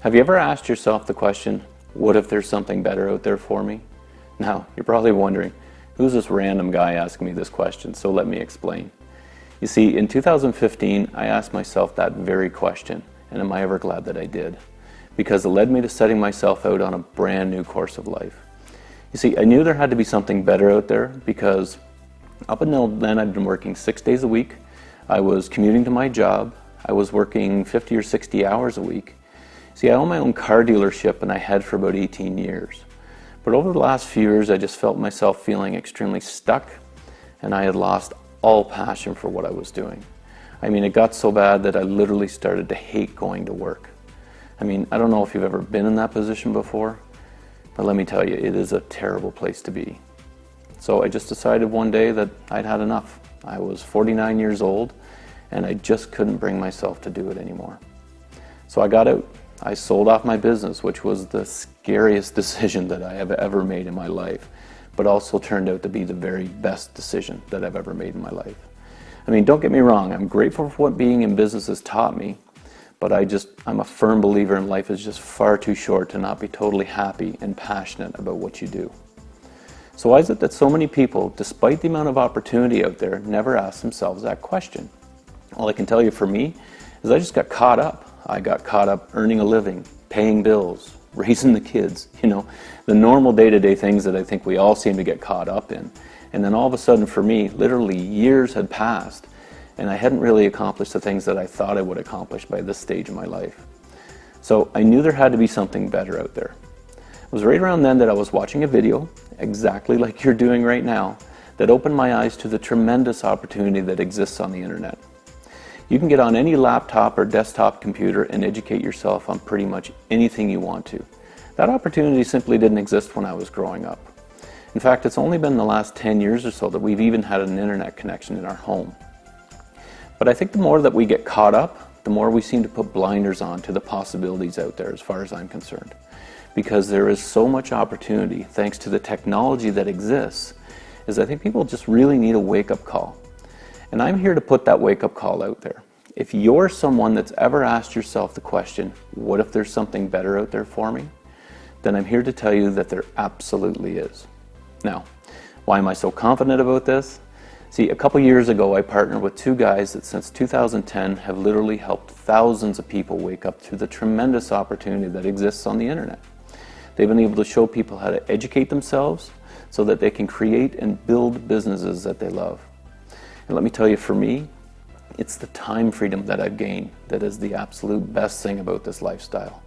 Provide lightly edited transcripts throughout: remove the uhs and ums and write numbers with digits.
Have you ever asked yourself the question, what if there's something better out there for me? Now, you're probably wondering, who's this random guy asking me this question? So let me explain. You see, in 2015, I asked myself that very question, and am I ever glad that I did? Because it led me to setting myself out on a brand new course of life. You see, I knew there had to be something better out there because up until then I'd been working 6 days a week. I was commuting to my job. I was working 50 or 60 hours a week. See, I own my own car dealership and I had for about 18 years. But over the last few years, I just felt myself feeling extremely stuck and I had lost all passion for what I was doing. I mean, it got so bad that I literally started to hate going to work. I mean, I don't know if you've ever been in that position before, but let me tell you, it is a terrible place to be. So I just decided one day that I'd had enough. I was 49 years old and I just couldn't bring myself to do it anymore. So I got out. I sold off my business, which was the scariest decision that I have ever made in my life, but also turned out to be the very best decision that I've ever made in my life. I mean, don't get me wrong, I'm grateful for what being in business has taught me, but I'm a firm believer in life is just far too short to not be totally happy and passionate about what you do. So why is it that so many people, despite the amount of opportunity out there, never ask themselves that question? All I can tell you for me is I just got caught up. I got caught up earning a living, paying bills, raising the kids, the normal day-to-day things that I think we all seem to get caught up in. And then all of a sudden for me, literally years had passed and I hadn't really accomplished the things that I thought I would accomplish by this stage of my life. So I knew there had to be something better out there. It was right around then that I was watching a video, exactly like you're doing right now, that opened my eyes to the tremendous opportunity that exists on the internet. You can get on any laptop or desktop computer and educate yourself on pretty much anything you want to. That opportunity simply didn't exist when I was growing up. In fact, it's only been the last 10 years or so that we've even had an internet connection in our home. But I think the more that we get caught up, the more we seem to put blinders on to the possibilities out there as far as I'm concerned. Because there is so much opportunity thanks to the technology that exists, is I think people just really need a wake-up call. And I'm here to put that wake-up call out there. If you're someone that's ever asked yourself the question, what if there's something better out there for me? Then I'm here to tell you that there absolutely is. Now, why am I so confident about this? See, a couple years ago I partnered with two guys that since 2010 have literally helped thousands of people wake up to the tremendous opportunity that exists on the internet. They've been able to show people how to educate themselves so that they can create and build businesses that they love. And let me tell you, for me, it's the time freedom that I've gained that is the absolute best thing about this lifestyle.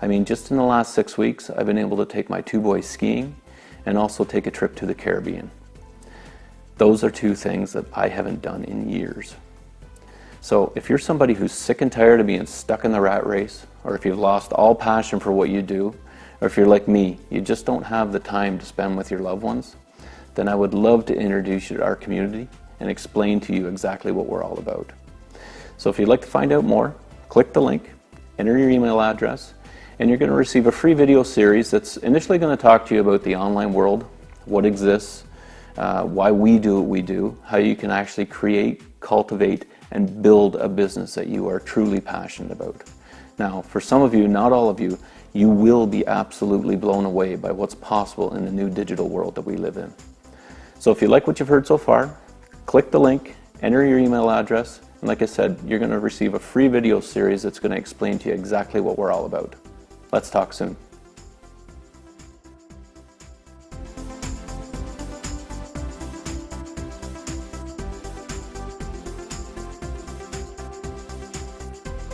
I mean, just in the last 6 weeks, I've been able to take my two boys skiing and also take a trip to the Caribbean. Those are two things that I haven't done in years. So if you're somebody who's sick and tired of being stuck in the rat race, or if you've lost all passion for what you do, or if you're like me, you just don't have the time to spend with your loved ones, then I would love to introduce you to our community and explain to you exactly what we're all about. So if you'd like to find out more, click the link, enter your email address, and you're going to receive a free video series that's initially going to talk to you about the online world, what exists, why we do what we do, how you can actually create, cultivate, and build a business that you are truly passionate about. Now, for some of you, not all of you, you will be absolutely blown away by what's possible in the new digital world that we live in. So if you like what you've heard so far, click the link, enter your email address, and like I said, you're going to receive a free video series that's going to explain to you exactly what we're all about. Let's talk soon.